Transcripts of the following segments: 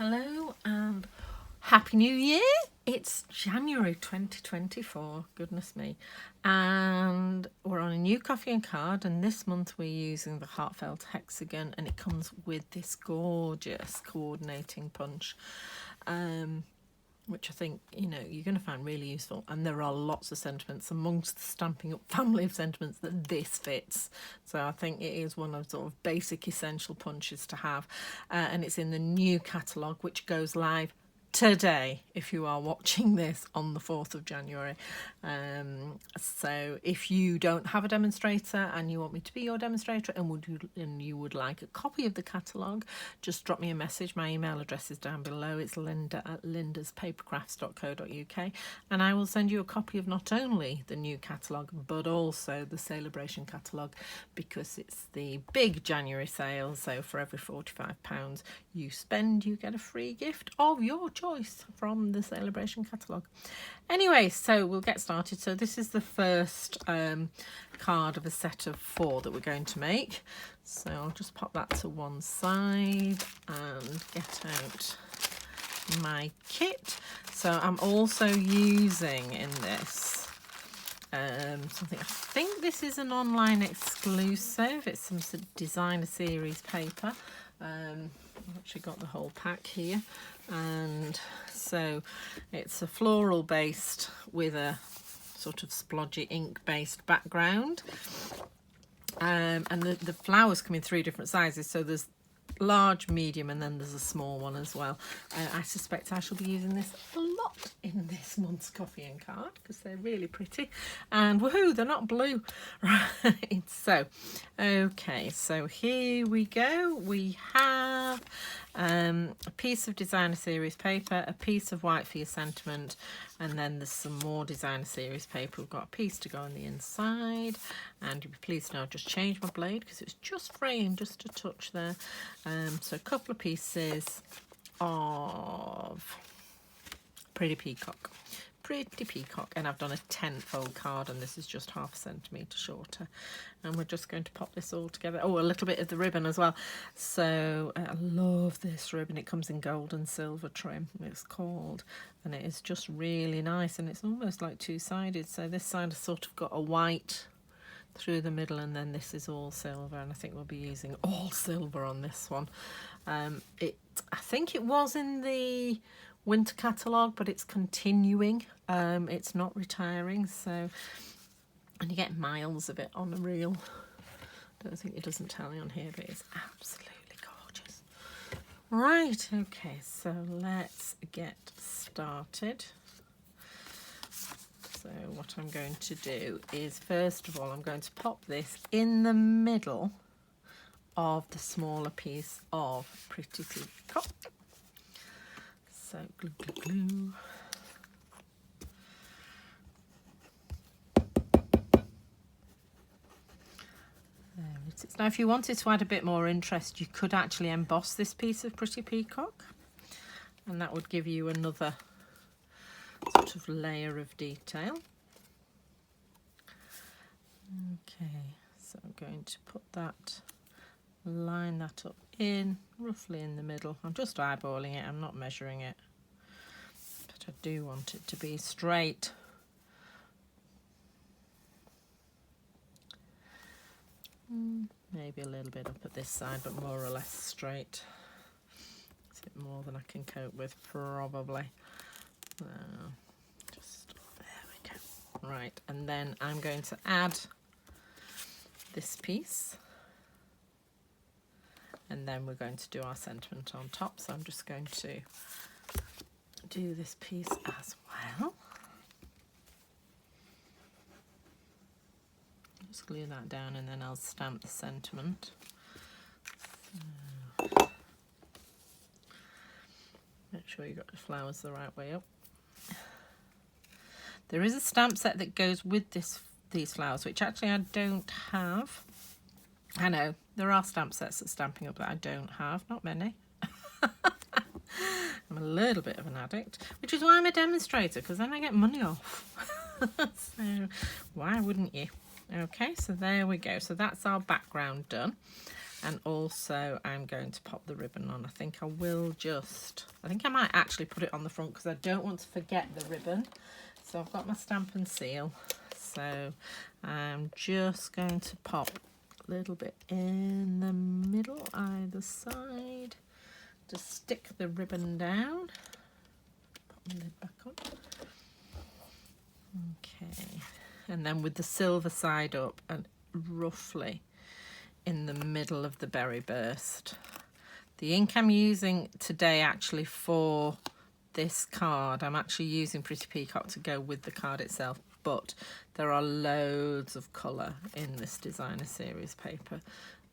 Hello and Happy New Year! It's January 2024, goodness me. And we're on a new coffee and card, and this month we're using the Heartfelt Hexagon, and it comes with this gorgeous coordinating punch, which I think, you're going to find really useful. And there are lots of sentiments amongst the Stampin' Up family of sentiments that this fits. So I think it is one of sort of basic essential punches to have. And it's in the new catalogue, which goes live today if you are watching this on the 4th of January. So if you don't have a demonstrator and you want me to be your demonstrator and you would like a copy of the catalogue, just drop me a message. My email address is down below. It's linda@lindaspapercrafts.co.uk, and I will send you a copy of not only the new catalogue but also the celebration catalogue, because it's the big January sale. So for every £45 you spend, you get a free gift of your choice from the celebration catalogue. Anyway, so we'll get started. So this is the first card of a set of 4 that we're going to make. So I'll just pop that to one side and get out my kit. So I'm also using in this something, I think this is an online exclusive. It's some designer series paper. I've actually got the whole pack here, and so it's a floral based with a sort of splodgy ink based background, and the flowers come in 3 different sizes. So there's large, medium, and then there's a small one as well. I suspect I shall be using this a lot in this month's coffee and card because they're really pretty, and woohoo, they're not blue. Right, so okay, so here we go. We have a piece of designer series paper, a piece of white for your sentiment, and then there's some more designer series paper. We've got a piece to go on the inside, and you'll be pleased to know I've just changed my blade because it's just fraying just a touch there. So a couple of pieces of Pretty Peacock, and I've done a 10-fold card, and this is just 0.5 centimetre shorter, and we're just going to pop this all together. Oh, a little bit of the ribbon as well. So I love this ribbon. It comes in gold and silver trim, it's called, and it is just really nice, and it's almost like 2-sided. So this side has sort of got a white through the middle, and then this is all silver, and I think we'll be using all silver on this one. I think it was in the winter catalogue, but it's continuing. It's not retiring, so, and you get miles of it on a reel. I don't think it doesn't tell you on here, but it's absolutely gorgeous. Right, okay, so let's get started. So what I'm going to do is, first of all, I'm going to pop this in the middle of the smaller piece of Pretty Peacock. So glue, glue, glue. There it is. Now, if you wanted to add a bit more interest, you could actually emboss this piece of Pretty Peacock, and that would give you another sort of layer of detail. Okay, so I'm going to put that, line that up in roughly in the middle. I'm just eyeballing it, I'm not measuring it, but I do want it to be straight. Maybe a little bit up at this side, but more or less straight. Is it more than I can cope with? Probably. Just there we go. Right, and then I'm going to add this piece, and then we're going to do our sentiment on top. So I'm just going to do this piece as well. Just glue that down, and then I'll stamp the sentiment. So, make sure you got the flowers the right way up. There is a stamp set that goes with these flowers, which actually I don't have. I know, there are stamp sets at Stampin' Up that I don't have, not many. I'm a little bit of an addict, which is why I'm a demonstrator, because then I get money off. So why wouldn't you? Okay, so there we go. So that's our background done. And also I'm going to pop the ribbon on. I think I might actually put it on the front because I don't want to forget the ribbon. So I've got my Stampin' seal. So I'm just going to pop a little bit in the middle, either side, to stick the ribbon down. Pop the lid back on. Okay, and then with the silver side up and roughly in the middle of the berry burst. The ink I'm using today actually for this card, I'm actually using Pretty Peacock to go with the card itself, but there are loads of colour in this designer series paper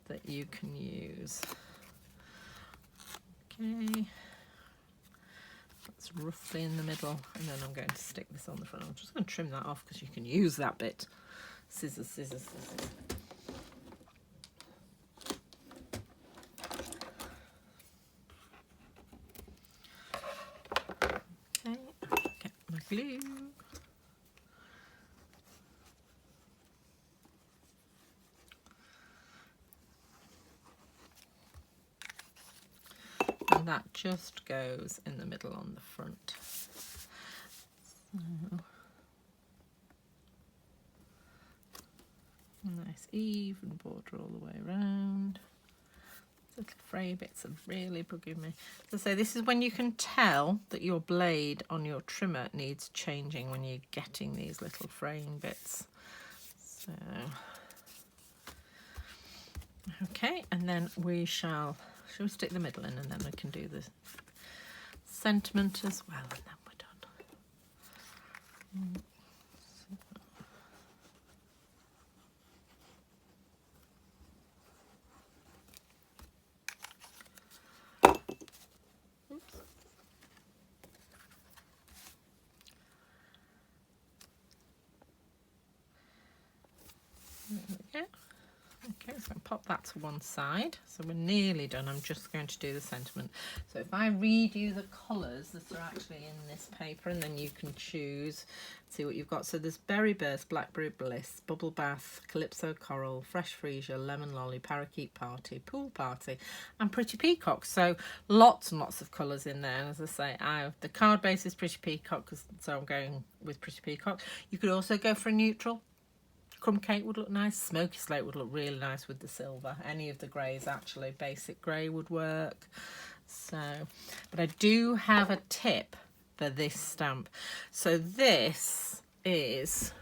that you can use. Okay, that's roughly in the middle, and then I'm going to stick this on the front. I'm just going to trim that off because you can use that bit. Scissors, scissors, scissors. Okay, get my glue. And that just goes in the middle on the front. So, nice even border all the way around. Little fray bits are really bugging me. As I say, this is when you can tell that your blade on your trimmer needs changing, when you're getting these little fraying bits. So, okay, and then shall we stick the middle in, and then we can do the sentiment as well, and then we're done. There we go. Okay, so I'll pop that to one side. So we're nearly done. I'm just going to do the sentiment. So if I read you the colours that are actually in this paper, and then you can choose, see what you've got. So there's Berry Burst, Blackberry Bliss, Bubble Bath, Calypso Coral, Fresh Freesia, Lemon Lolly, Parakeet Party, Pool Party, and Pretty Peacock. So lots and lots of colours in there. And as I say, the card base is Pretty Peacock, so I'm going with Pretty Peacock. You could also go for a neutral. Crumb cake would look nice. Smoky slate would look really nice with the silver. Any of the greys actually. Basic grey would work. So, but I do have a tip for this stamp. So this is,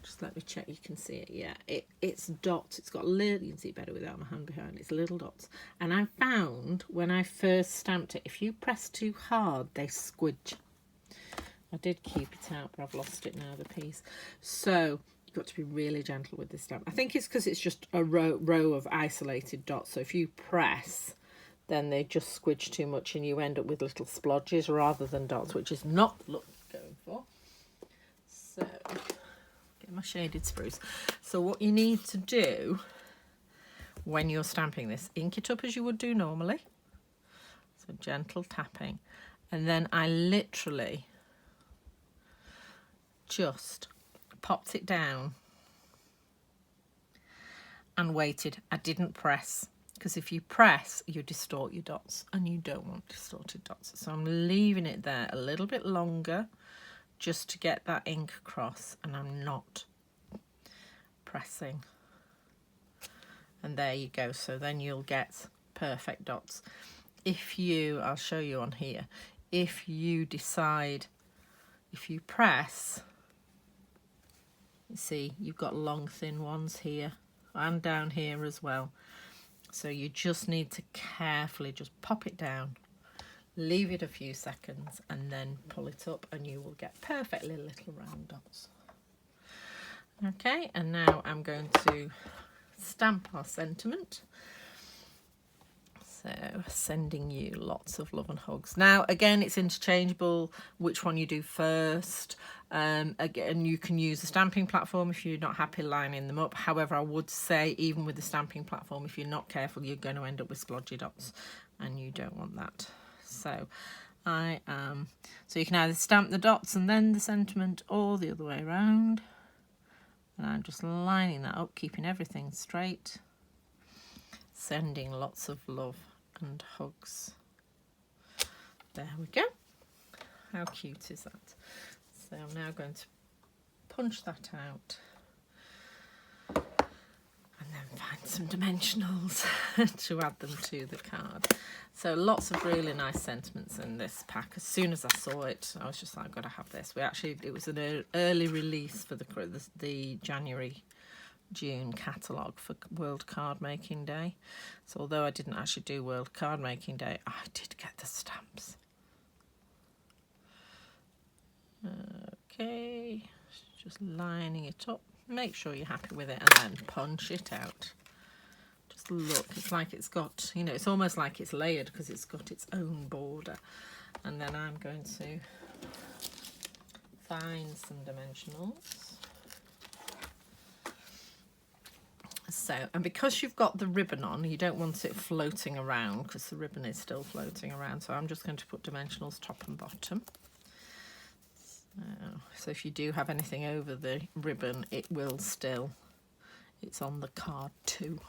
just let me check you can see it. Yeah, it's dots. It's got little, you can see it better without my hand behind. It's little dots. And I found when I first stamped it, if you press too hard, they squidge. I did keep it out, but I've lost it now, the piece. So you've got to be really gentle with this stamp. I think it's because it's just a row of isolated dots. So if you press, then they just squidge too much and you end up with little splodges rather than dots, which is not the look I'm going for. So, get my shaded spruce. So what you need to do when you're stamping this, ink it up as you would do normally. So gentle tapping. And then I literally just popped it down and waited. I didn't press, because if you press you distort your dots and you don't want distorted dots. So I'm leaving it there a little bit longer just to get that ink across, and I'm not pressing. And there you go. So then you'll get perfect dots. If you, I'll show you on here, if you decide, if you press, you see you've got long thin ones here and down here as well. So you just need to carefully just pop it down, leave it a few seconds, and then pull it up, and you will get perfectly little round dots. Okay, and now I'm going to stamp our sentiment. So sending you lots of love and hugs. Now again, it's interchangeable which one you do first. Again, you can use a stamping platform if you're not happy lining them up. However, I would say even with the stamping platform, if you're not careful, you're going to end up with splodgy dots, and you don't want that. So so you can either stamp the dots and then the sentiment, or the other way around. And I'm just lining that up, keeping everything straight. Sending lots of love and hugs. There we go. How cute is that? So I'm now going to punch that out and then find some dimensionals to add them to the card. So lots of really nice sentiments in this pack. As soon as I saw it, I was just like, I've got to have this. It was an early release for the January-June catalogue for World Card Making Day. So although I didn't actually do World Card Making Day, I did get the stamps. Okay, just lining it up. Make sure you're happy with it and then punch it out. Just look, it's like it's got, you know, it's almost like it's layered because it's got its own border. And then I'm going to find some dimensionals. So, and because you've got the ribbon on, you don't want it floating around because the ribbon is still floating around. So I'm just going to put dimensionals top and bottom. So if you do have anything over the ribbon, it will still, it's on the card too.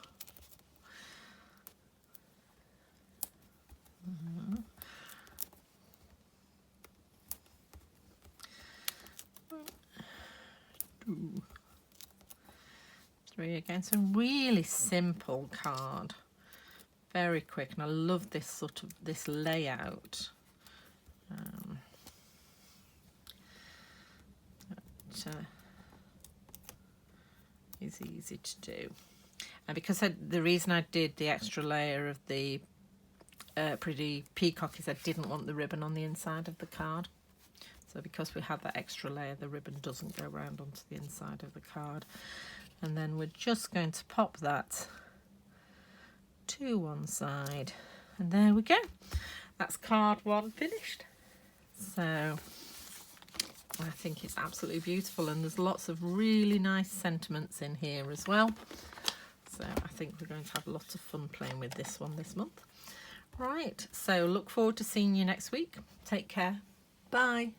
Three again, so really simple card, very quick, and I love this sort of this layout. Is easy to do, and because the reason I did the extra layer of the pretty peacock is I didn't want the ribbon on the inside of the card. So because we have that extra layer, the ribbon doesn't go around onto the inside of the card. And then we're just going to pop that to one side, and there we go. That's card one finished. So I think it's absolutely beautiful, and there's lots of really nice sentiments in here as well. So I think we're going to have lots of fun playing with this one this month. Right, so look forward to seeing you next week. Take care. Bye.